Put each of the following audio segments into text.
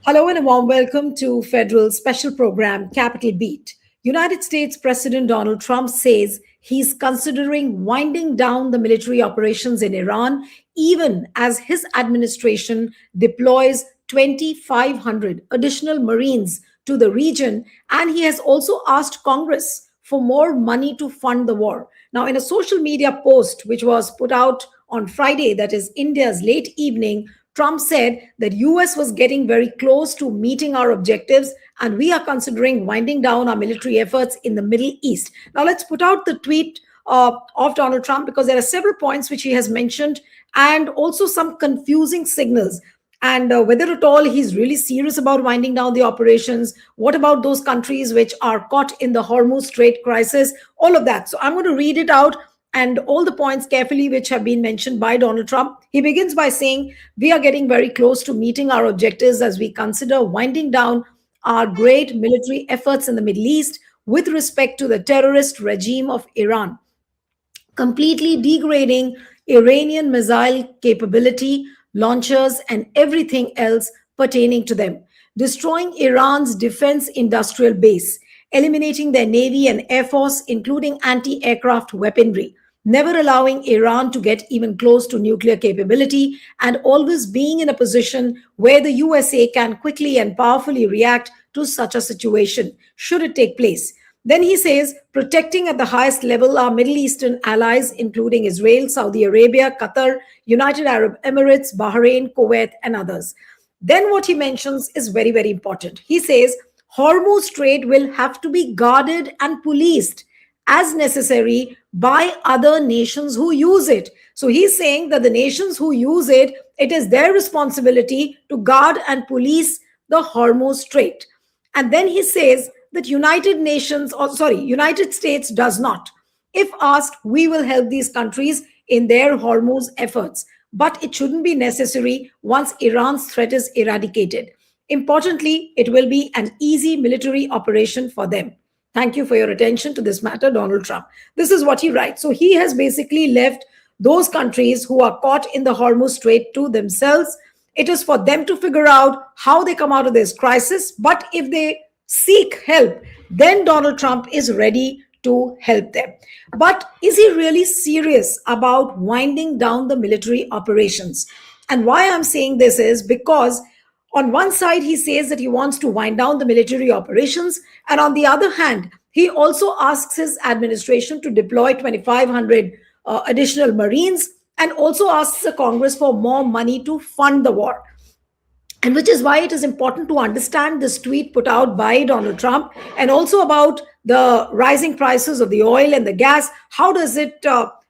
Hello and a warm welcome to Federal Special Program Capital Beat. United States President Donald Trump says he's considering winding down the military operations in Iran, even as his administration deploys 2,500 additional Marines to the region. And he has also asked Congress for more money to fund the war. Now, in a social media post which was put out on Friday, that is India's late evening, Trump said that US was getting very close to meeting our objectives and we are considering winding down our military efforts in the Middle East. Now let's put out the tweet of Donald Trump because there are several points which he has mentioned and also some confusing signals. And whether at all he's really serious about winding down the operations, what about those countries which are caught in the Hormuz Strait crisis, all of that. So I'm going to read it out and all the points carefully which have been mentioned by Donald Trump. He begins by saying, we are getting very close to meeting our objectives as we consider winding down our great military efforts in the Middle East with respect to the terrorist regime of Iran, completely degrading Iranian missile capability, launchers, and everything else pertaining to them, destroying Iran's defense industrial base, eliminating their navy and air force, including anti aircraft weaponry, never allowing Iran to get even close to nuclear capability, and always being in a position where the USA can quickly and powerfully react to such a situation, should it take place. Then he says, protecting at the highest level our Middle Eastern allies, including Israel, Saudi Arabia, Qatar, United Arab Emirates, Bahrain, Kuwait, and others. Then what he mentions is very, very important. He says, Hormuz Strait will have to be guarded and policed as necessary by other nations who use it. So he's saying that the nations who use it, it is their responsibility to guard and police the Hormuz Strait. And then he says that United States does not. If asked, we will help these countries in their Hormuz efforts, but it shouldn't be necessary once Iran's threat is eradicated. Importantly, it will be an easy military operation for them. Thank you for your attention to this matter, Donald Trump. This is what he writes. So he has basically left those countries who are caught in the Hormuz Strait to themselves. It is for them to figure out how they come out of this crisis. But if they seek help, then Donald Trump is ready to help them. But is he really serious about winding down the military operations? And why I'm saying this is because on one side, he says that he wants to wind down the military operations. And on the other hand, he also asks his administration to deploy 2,500 additional Marines and also asks the Congress for more money to fund the war. And which is why it is important to understand this tweet put out by Donald Trump and also about the rising prices of the oil and the gas. How does it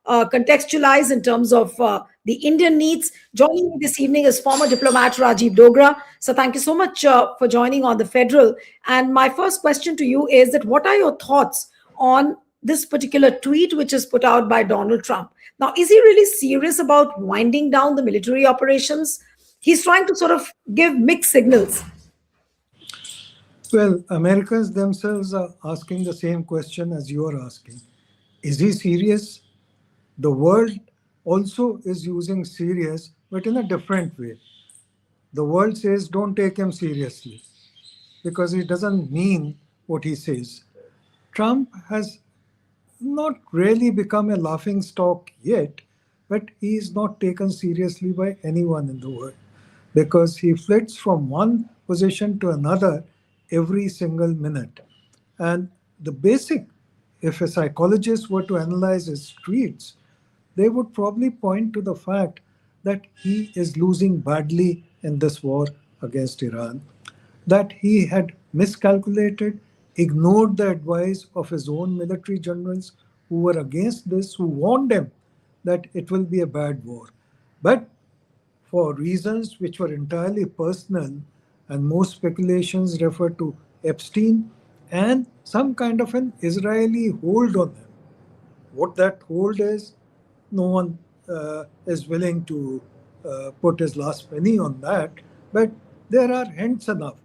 contextualize in terms of the Indian needs? Joining me this evening is former diplomat Rajiv Dogra. So thank you so much for joining on the Federal. And my first question to you is that what are your thoughts on this particular tweet which is put out by Donald Trump? Now, is he really serious about winding down the military operations? He's trying to sort of give mixed signals. Well, Americans themselves are asking the same question as you are asking. Is he serious? The world also is using serious, but in a different way. The world says don't take him seriously because he doesn't mean what he says. Trump has not really become a laughing stock yet, but he is not taken seriously by anyone in the world because he flits from one position to another every single minute. And the basic, if a psychologist were to analyze his tweets, they would probably point to the fact that he is losing badly in this war against Iran, that he had miscalculated, ignored the advice of his own military generals who were against this, who warned him that it will be a bad war. But for reasons which were entirely personal, and most speculations refer to Epstein and some kind of an Israeli hold on him. What that hold is, no one is willing to put his last penny on that, but there are hints enough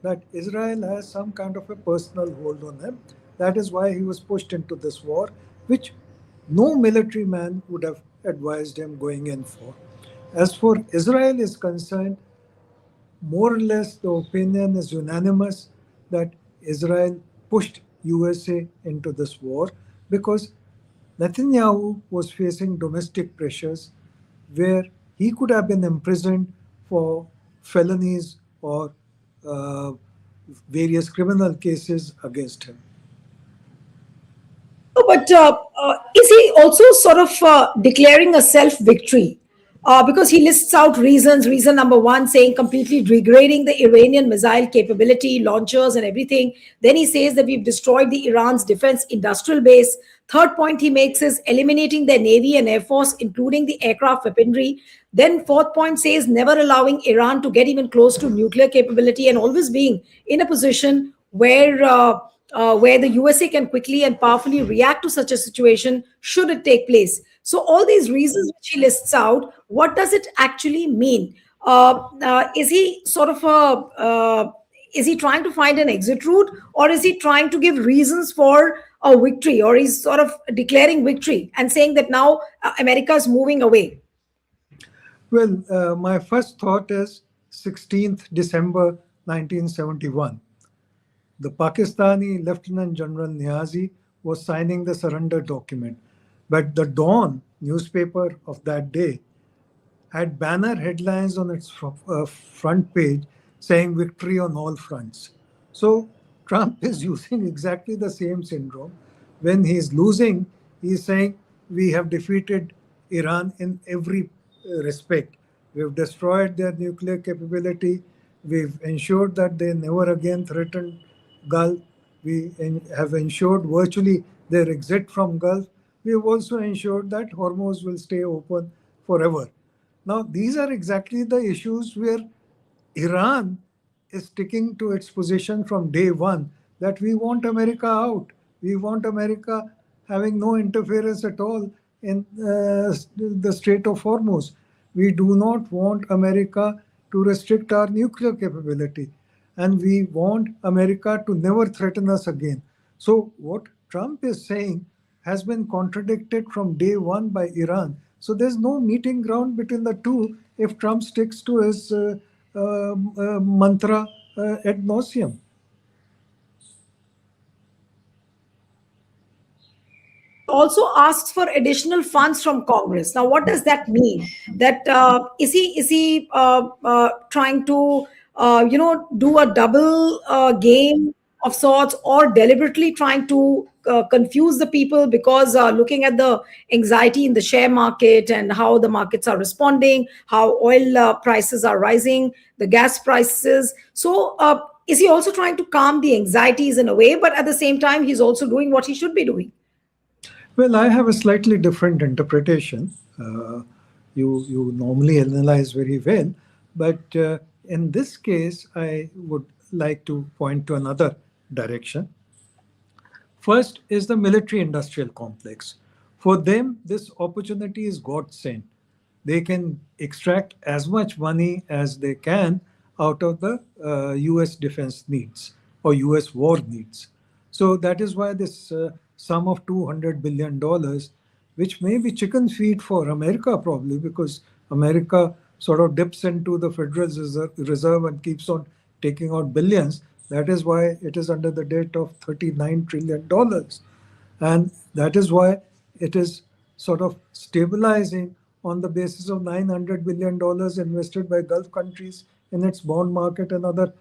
that Israel has some kind of a personal hold on him. That is why he was pushed into this war, which no military man would have advised him going in for. As for Israel is concerned, more or less the opinion is unanimous that Israel pushed USA into this war because Netanyahu was facing domestic pressures where he could have been imprisoned for felonies or uh, various criminal cases against him. No, but is he also sort of declaring a self victory? Because he lists out reasons. Reason number one saying completely degrading the Iranian missile capability, launchers, and everything. Then he says that we've destroyed the Iran's defense industrial base. Third point he makes is eliminating their navy and air force, including the aircraft weaponry. Then fourth point says never allowing Iran to get even close to nuclear capability and always being in a position where the USA can quickly and powerfully react to such a situation should it take place. So, all these reasons which he lists out, what does it actually mean? Is he sort of is he trying to find an exit route, or is he trying to give reasons for a victory, or he's sort of declaring victory and saying that now America is moving away? Well, my first thought is 16th December 1971. The Pakistani Lieutenant General Niazi was signing the surrender document. But the Dawn newspaper of that day had banner headlines on its front page saying victory on all fronts. So Trump is using exactly the same syndrome. When he's losing, he's saying we have defeated Iran in every respect. We've destroyed their nuclear capability. We've ensured that they never again threaten Gulf. We have ensured virtually their exit from Gulf. We have also ensured that Hormuz will stay open forever. Now, these are exactly the issues where Iran is sticking to its position from day one that we want America out. We want America having no interference at all in the Strait of Hormuz. We do not want America to restrict our nuclear capability. And we want America to never threaten us again. So, what Trump is saying has been contradicted from day one by Iran. So there's no meeting ground between the two if Trump sticks to his mantra ad nauseum. Also asks for additional funds from Congress. Now, what does that mean? That is he trying to do a double game of sorts, or deliberately trying to confuse the people because looking at the anxiety in the share market and how the markets are responding, how oil prices are rising, the gas prices. So, is he also trying to calm the anxieties in a way, but at the same time, he's also doing what he should be doing? Well, I have a slightly different interpretation. You normally analyze very well, but in this case, I would like to point to another direction. First is the military industrial complex. For them, this opportunity is God sent. They can extract as much money as they can out of the US defense needs or US war needs. So that is why this sum of $200 billion, which may be chicken feed for America probably, because America sort of dips into the Federal Reserve and keeps on taking out billions. That is why it is under the debt of $39 trillion. And that is why it is sort of stabilizing on the basis of $900 billion invested by Gulf countries in its bond market and other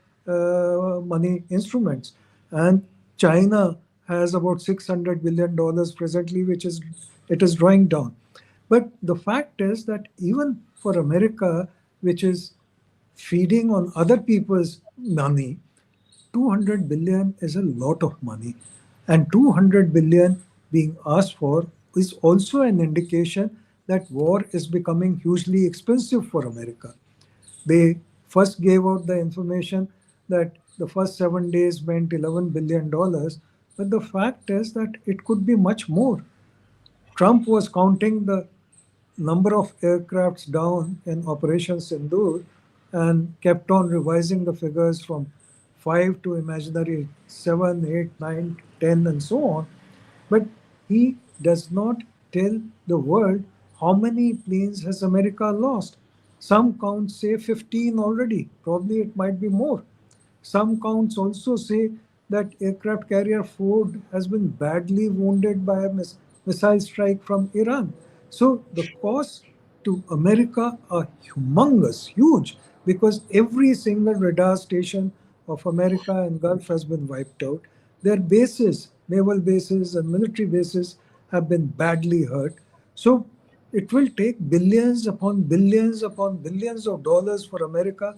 money instruments. And China has about $600 billion presently, which is it is drawing down. But the fact is that even for America, which is feeding on other people's money, 200 billion is a lot of money. And 200 billion being asked for is also an indication that war is becoming hugely expensive for America. They first gave out the information that the first 7 days meant $11 billion, but the fact is that it could be much more. Trump was counting the number of aircrafts down in Operation Sindoor and kept on revising the figures from 5 to imaginary 7, 8, 9, 10, and so on. But he does not tell the world how many planes has America lost. Some counts say 15 already. Probably it might be more. Some counts also say that aircraft carrier Ford has been badly wounded by a missile strike from Iran. So the costs to America are humongous, huge, because every single radar station of America and Gulf has been wiped out. Their bases, naval bases and military bases, have been badly hurt. So it will take billions upon billions of dollars for America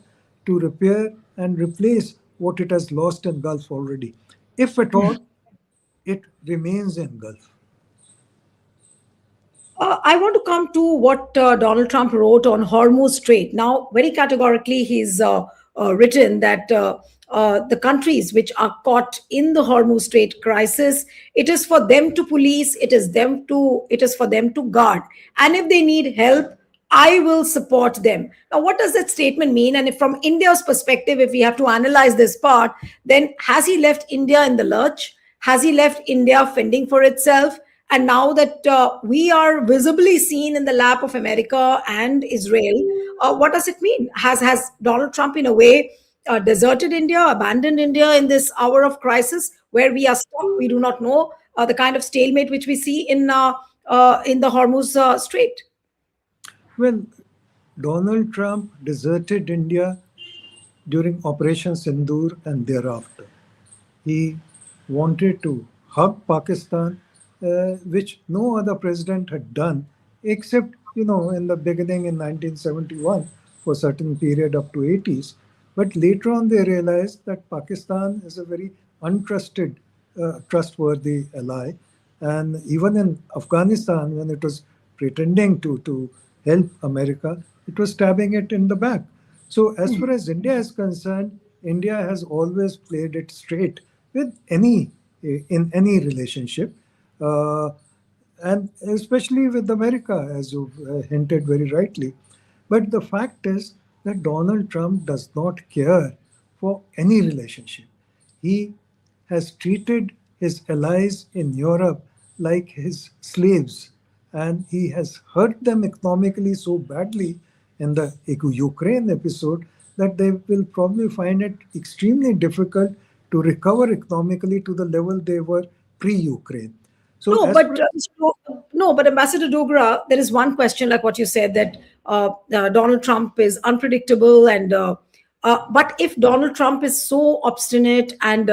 to repair and replace what it has lost in Gulf already, if at all it remains in Gulf. I want to come to what Donald Trump wrote on Hormuz Strait. Now, very categorically, he's written that the countries which are caught in the Hormuz Strait crisis, it is for them to police, it is for them to guard, and if they need help, I will support them. Now, what does that statement mean? And if from India's perspective, if we have to analyze this part, then has he left India in the lurch? Has he left India fending for itself? And now that we are visibly seen in the lap of America and Israel, what does it mean? Has Donald Trump, in a way, deserted India, abandoned India in this hour of crisis where we are stuck? We do not know the kind of stalemate which we see in the Hormuz Strait. Well, Donald Trump deserted India during Operation Sindoor and thereafter. He wanted to hug Pakistan, which no other president had done, except in the beginning in 1971 for a certain period up to 80s. But later on, they realized that Pakistan is a very untrusted, trustworthy ally, and even in Afghanistan, when it was pretending to help America, it was stabbing it in the back. So, as far as India is concerned, India has always played it straight with in any relationship, uh, and especially with America, as you hinted very rightly. But the fact is that Donald Trump does not care for any relationship. He has treated his allies in Europe like his slaves, and he has hurt them economically so badly in the Ukraine episode that they will probably find it extremely difficult to recover economically to the level they were pre-Ukraine. So No, as but far no, but Ambassador Dogra, there is one question like what you said that Donald Trump is unpredictable, and but if Donald Trump is so obstinate and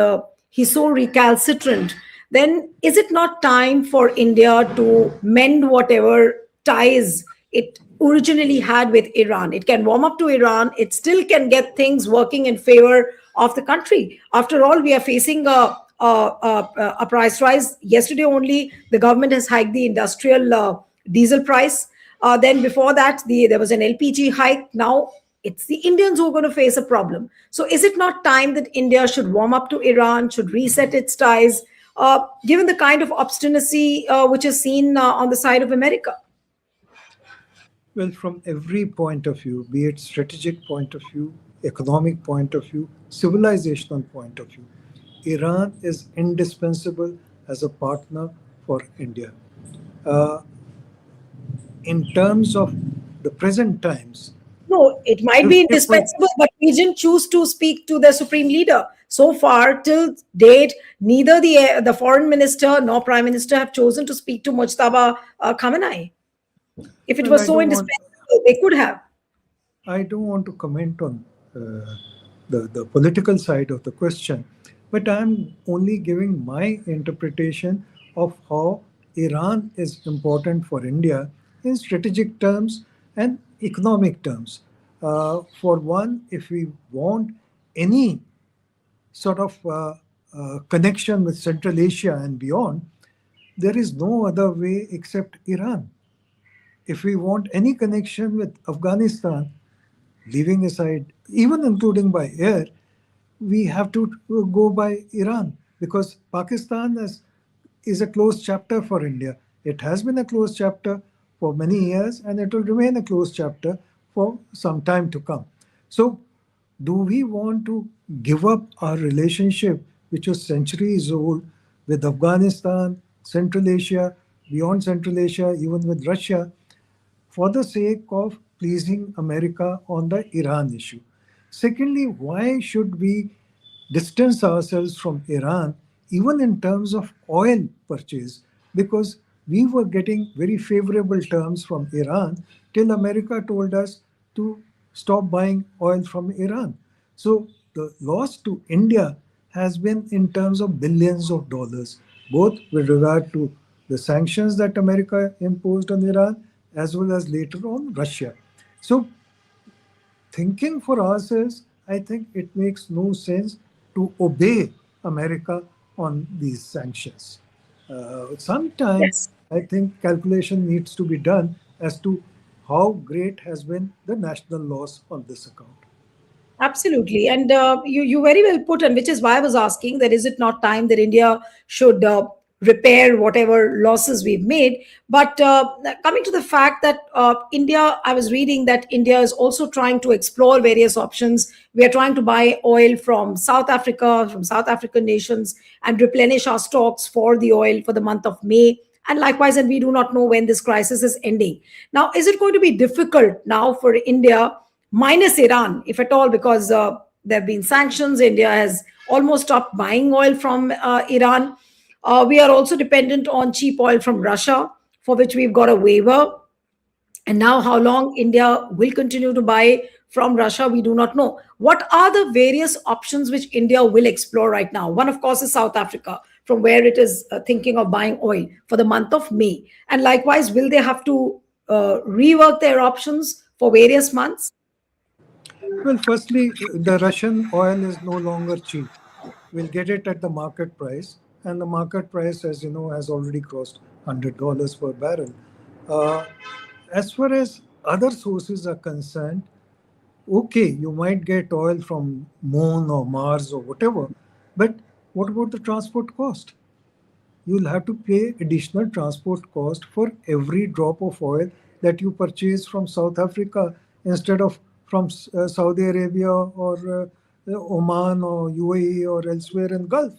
he's so recalcitrant, then is it not time for India to mend whatever ties it originally had with Iran? It can warm up to Iran. It still can get things working in favor of the country. After all, we are facing a price rise. Yesterday only, the government has hiked the industrial diesel price. Then before that, there was an LPG hike. Now it's the Indians who are going to face a problem. So is it not time that India should warm up to Iran, should reset its ties, given the kind of obstinacy which is seen on the side of America? Well, from every point of view, be it strategic point of view, economic point of view, civilizational point of view, Iran is indispensable as a partner for India. Uh, in terms of the present times, No, it might be if we indispensable, but we didn't choose to speak to the supreme leader. So far, till date, neither the foreign minister nor prime minister have chosen to speak to Mujtaba Khamenei. If it well, was so indispensable, they could have. I don't want to comment on the political side of the question, but I'm only giving my interpretation of how Iran is important for India in strategic terms and economic terms. For one, if we want any sort of connection with Central Asia and beyond, there is no other way except Iran. If we want any connection with Afghanistan, leaving aside, even including by air, we have to go by Iran because Pakistan is a closed chapter for India. It has been a closed chapter for many years and it will remain a closed chapter for some time to come. So, do we want to give up our relationship, which was centuries old, with Afghanistan, Central Asia, beyond Central Asia, even with Russia, for the sake of pleasing America on the Iran issue. Secondly, why should we distance ourselves from Iran, even in terms of oil purchase? Because we were getting very favorable terms from Iran till America told us to stop buying oil from Iran. So the loss to India has been in terms of billions of dollars, both with regard to the sanctions that America imposed on Iran as well as later on Russia. So thinking for ourselves, I think it makes no sense to obey America on these sanctions. Sometime, Yes. I think calculation needs to be done as to how great has been the national loss on this account. Absolutely, and you very well put, and which is why I was asking that is it not time that India should repair whatever losses we've made? But coming to the fact that India, I was reading that India is also trying to explore various options. We are trying to buy oil from South Africa, from South African nations, and replenish our stocks for the oil for the month of May. And likewise, and we do not know when this crisis is ending. Now, is it going to be difficult now for India? Minus Iran, if at all, because there have been sanctions. India has almost stopped buying oil from Iran. We are also dependent on cheap oil from Russia, for which we've got a waiver. And now, how long India will continue to buy from Russia, we do not know. What are the various options which India will explore right now? One, of course, is South Africa, from where it is thinking of buying oil for the month of May. And likewise, will they have to rework their options for various months? Well, firstly, the Russian oil is no longer cheap. We'll get it at the market price, and the market price, as you know, has already crossed $100 per barrel. Uh, as far as other sources are concerned, okay, you might get oil from Moon or Mars or whatever, but what about the transport cost? You'll have to pay additional transport cost for every drop of oil that you purchase from South Africa instead of from Saudi Arabia or Oman or UAE or elsewhere in Gulf.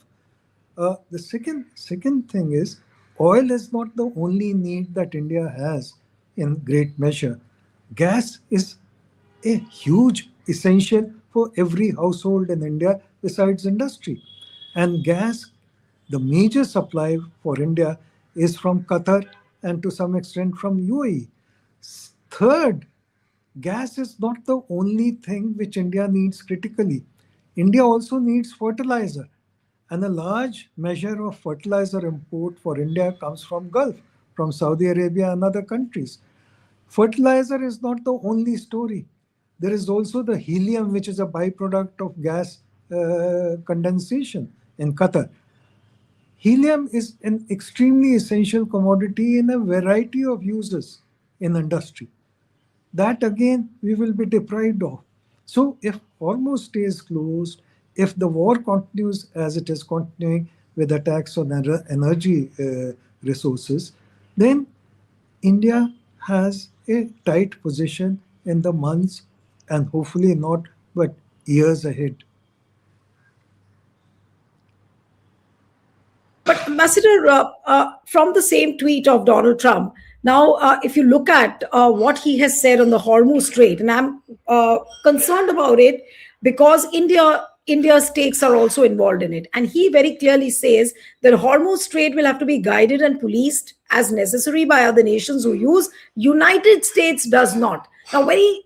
The second thing is oil is not the only need that India has in great measure. Gas is a huge essential for every household in India besides industry. And gas, the major supply for India is from Qatar and to some extent from UAE. Third, gas is not the only thing which India needs critically. India also needs fertilizer. And a large measure of fertilizer import for India comes from Gulf, from Saudi Arabia and other countries. Fertilizer is not the only story. There is also the helium, which is a byproduct of gas condensation in Qatar. Helium is an extremely essential commodity in a variety of uses in industry. That again we will be deprived of. So if Hormuz stays closed, if the war continues as it is continuing with attacks on energy resources, then India has a tight position in the months and hopefully not, but years ahead. But Ambassador, from the same tweet of Donald Trump, now if you look at what he has said on the Hormuz Strait, and I'm concerned about it because India's stakes are also involved in it, and he very clearly says that Hormuz Strait will have to be guided and policed as necessary by other nations who use. United States does not. Now, very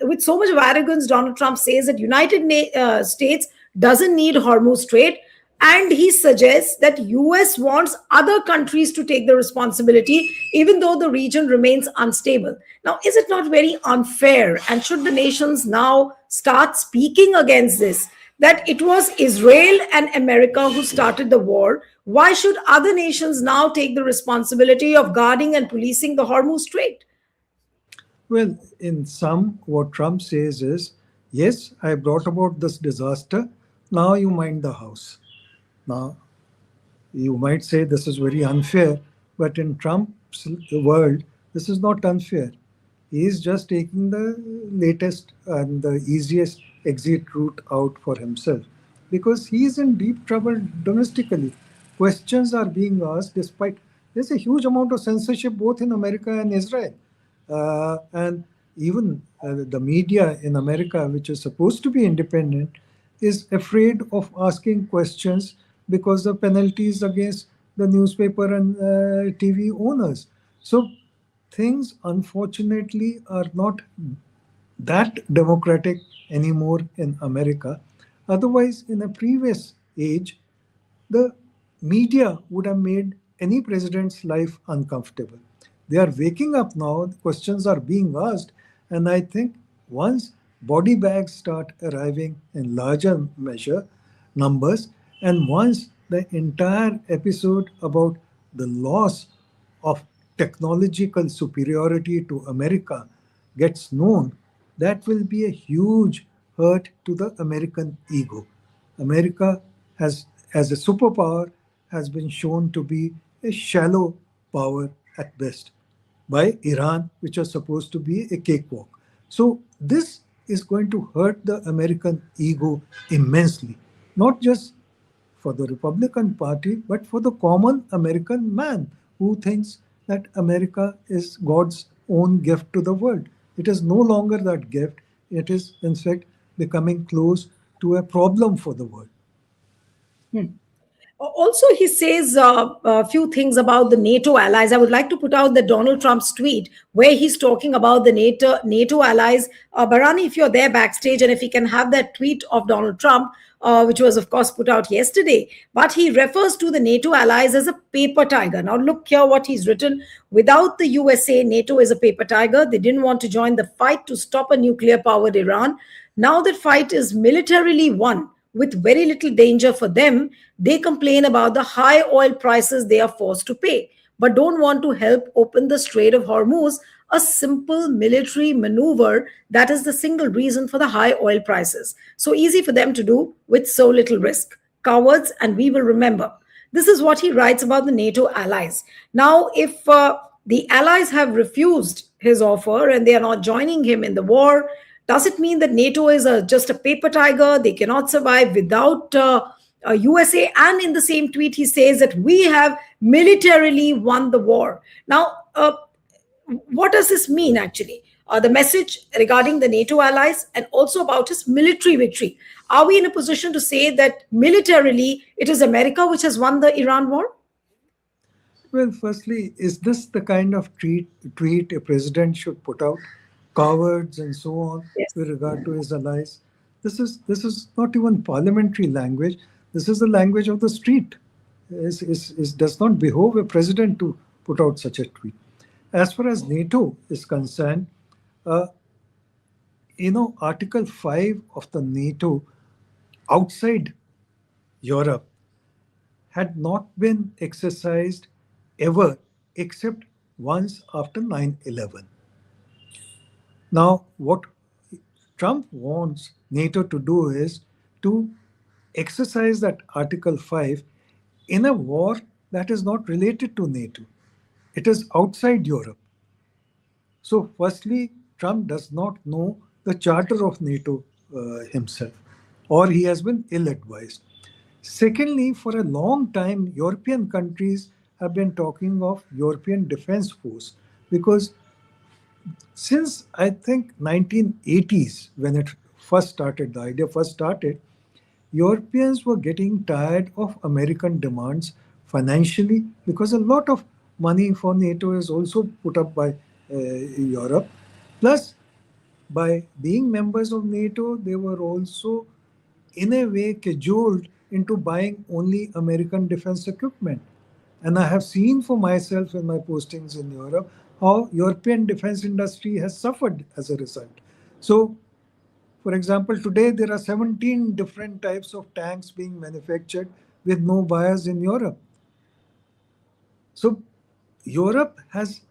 with so much of arrogance, Donald Trump says that States doesn't need Hormuz Strait, and he suggests that US wants other countries to take the responsibility even though the region remains unstable. Now, is it not very unfair, and should the nations now start speaking against this, that it was Israel and America who started the war? Why should other nations now take the responsibility of guarding and policing the Hormuz Strait? Well, in sum, what Trump says is, yes, I brought about this disaster. Now you mind the house. Now, you might say this is very unfair, but in Trump's world, this is not unfair. He is just taking the latest and the easiest exit route out for himself because he is in deep trouble domestically. Questions are being asked despite there's a huge amount of censorship both in America and Israel. And even the media in America, which is supposed to be independent, is afraid of asking questions because of penalties against the newspaper and TV owners. So things, unfortunately, are not that democratic anymore in America. Otherwise, in a previous age, the media would have made any president's life uncomfortable. They are waking up now, questions are being asked, and I think once body bags start arriving in larger measure numbers, and once the entire episode about the loss of technological superiority to America gets known, that will be a huge hurt to the American ego. America has, as a superpower, has been shown to be a shallow power at best by Iran, which was supposed to be a cakewalk. So this is going to hurt the American ego immensely, not just for the Republican Party, but for the common American man who thinks that America is God's own gift to the world. It is no longer that gift. It is, in fact, becoming close to a problem for the world. Also, he says a few things about the NATO allies. I would like to put out the Donald Trump's tweet where he's talking about the NATO allies. Barani, if you're there backstage, and if he can have that tweet of Donald Trump, which was, of course, put out yesterday. But he refers to the NATO allies as a paper tiger. Now, look here what he's written. Without the USA, NATO is a paper tiger. They didn't want to join the fight to stop a nuclear powered Iran. Now that fight is militarily won with very little danger for them, they complain about the high oil prices they are forced to pay, but don't want to help open the Strait of Hormuz, a simple military maneuver that is the single reason for the high oil prices. So easy for them to do with so little risk. Cowards, and we will remember. This is what he writes about the NATO allies. Now, if the allies have refused his offer and they are not joining him in the war, does it mean that NATO is just a paper tiger? They cannot survive without USA. And in the same tweet, he says that we have militarily won the war. Now, what does this mean actually? The message regarding the NATO allies and also about his military victory. Are we in a position to say that militarily it is America which has won the Iran war? Well, firstly, is this the kind of tweet a president should put out? Cowards and so on Yes. with regard to his allies. This is not even parliamentary language. This is the language of the street. It does not behove a president to put out such a tweet. As far as NATO is concerned, uh, Article 5 of the NATO outside Europe had not been exercised ever except once after 9/11. Now, what Trump wants NATO to do is to exercise that Article 5 in a war that is not related to NATO. It is outside Europe. So, firstly, Trump does not know the charter of NATO himself, or he has been ill advised. Secondly, for a long time, European countries have been talking of European Defense Force because since I think 1980s, when it first started, the idea first started, Europeans were getting tired of American demands financially because a lot of money for NATO is also put up by Europe. Plus, by being members of NATO, they were also, in a way, cajoled into buying only American defense equipment. And I have seen for myself in my postings in Europe how European defense industry has suffered as a result. So, for example, today there are 17 different types of tanks being manufactured with no buyers in Europe. So Europe has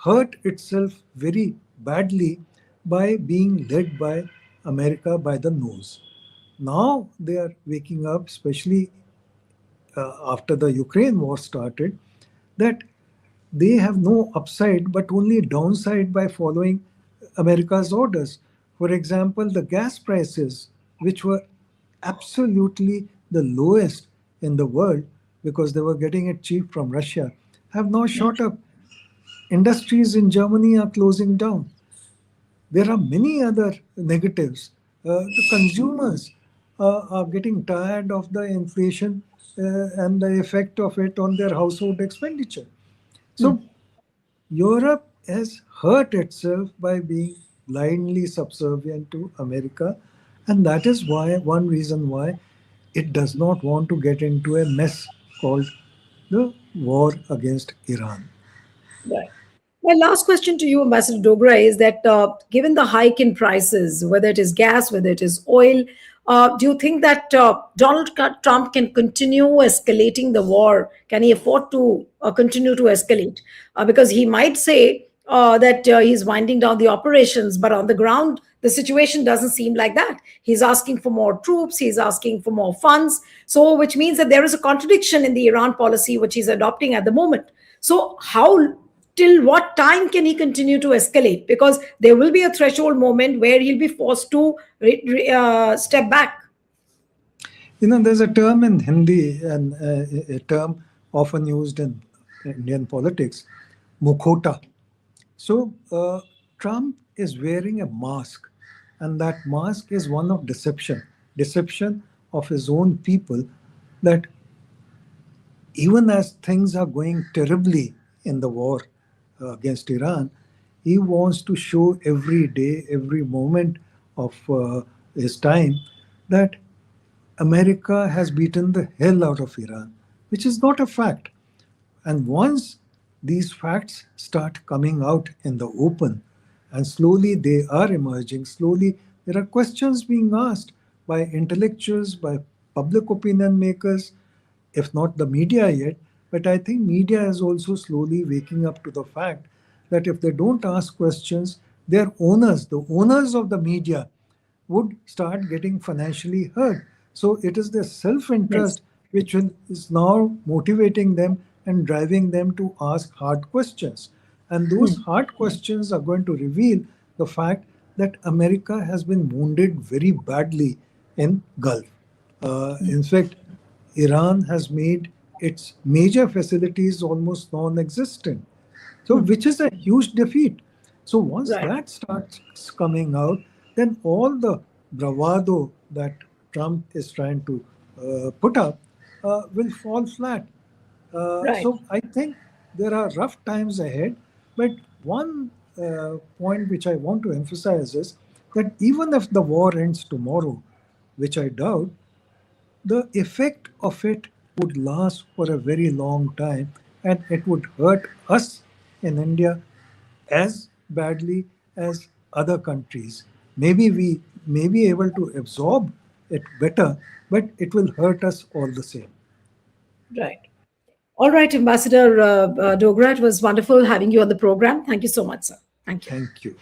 hurt itself very badly by being led by America by the nose. Now they are waking up, especially after the Ukraine war started, that they have no upside but only downside by following America's orders. For example, the gas prices, which were absolutely the lowest in the world because they were getting it cheap from Russia, have now shot up. Industries in Germany are closing down. There are many other negatives. The consumers are getting tired of the inflation and the effect of it on their household expenditure. So Europe has hurt itself by being blindly subservient to America, and that is why one reason why it does not want to get into a mess called the war against Iran. Right. My last question to you, Ambassador Dogra, is that given the hike in prices, whether it is gas, whether it is oil, do you think that Trump can continue escalating the war? Can he afford to continue to escalate? Because he might say that he's winding down the operations, but on the ground, the situation doesn't seem like that. He's asking for more troops, he's asking for more funds. So, which means that there is a contradiction in the Iran policy which he's adopting at the moment. So, how till what time can he continue to escalate? Because there will be a threshold moment where he'll be forced to step back. There's a term in Hindi and a term often used in Indian politics, mukhota. So Trump is wearing a mask, and that mask is one of deception of his own people, that even as things are going terribly in the war against Iran, he wants to show every day, every moment of his time, that America has beaten the hell out of Iran, which is not a fact. And once these facts start coming out in the open, and slowly they are emerging, slowly there are questions being asked by intellectuals, by public opinion makers, if not the media yet. But I think media is also slowly waking up to the fact that if they don't ask questions, their owners, the owners of the media, would start getting financially hurt. So it is their self Yes. interest which is now motivating them and driving them to ask hard questions. And those hard questions are going to reveal the fact that America has been wounded very badly in Gulf. In fact, Iran has made its major facilities almost non-existent. So, which is a huge defeat. So, once Right. that starts coming out, then all the bravado that Trump is trying to put up will fall flat. Right. So, I think there are rough times ahead. But one point which I want to emphasize is that even if the war ends tomorrow, which I doubt, the effect of it would last for a very long time, and it would hurt us in India as badly as other countries. Maybe we may be able to absorb it better, but it will hurt us all the same. Right. All right, Ambassador Dogra, it was wonderful having you on the program. Thank you so much, sir. Thank you. Thank you.